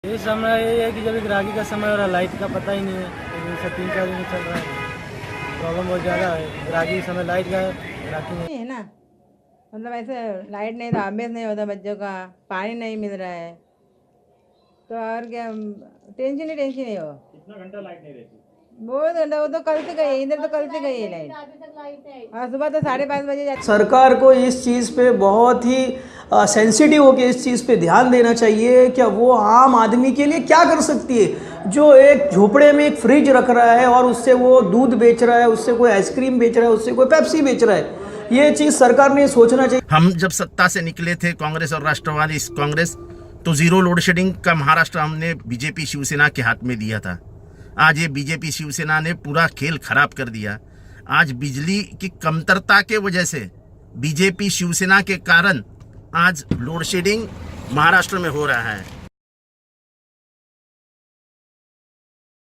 ये समय ये है कि जब ग्राहकी का समय हो रहा है, लाइट का पता ही नहीं है। तो 3-4 दिन चल रहा है, प्रॉब्लम बहुत ज़्यादा है। ग्राहकी के समय लाइट का है, ग्राहकी नहीं है ना। मतलब ऐसे लाइट नहीं तो अभ्यास नहीं होता बच्चों का, पानी नहीं मिल रहा है, तो और क्या टेंशन ही हो। कितना घंटा लाइट नहीं रहती? बहुत घंटा, वो तो कल से गई, इधर तो कल से गई है लाइट, और सुबह तो 5:30 बजे जाती। सरकार को इस चीज़ पे बहुत ही सेंसिटिव होकर इस चीज़ पे ध्यान देना चाहिए। क्या वो आम आदमी के लिए क्या कर सकती है, जो एक झोपड़े में एक फ्रिज रख रहा है और उससे वो दूध बेच रहा है, उससे कोई आइसक्रीम बेच रहा है, उससे कोई पेप्सी बेच रहा है। ये चीज़ सरकार ने सोचना चाहिए। हम जब सत्ता से निकले थे, कांग्रेस और राष्ट्रवादी कांग्रेस, तो जीरो लोड शेडिंग का महाराष्ट्र हमने बीजेपी शिवसेना के हाथ में दिया था। आज ये बीजेपी शिवसेना ने पूरा खेल खराब कर दिया। आज बिजली की कमतरता के वजह से बीजेपी शिवसेना के कारण आज लोड शेडिंग महाराष्ट्र में हो रहा है।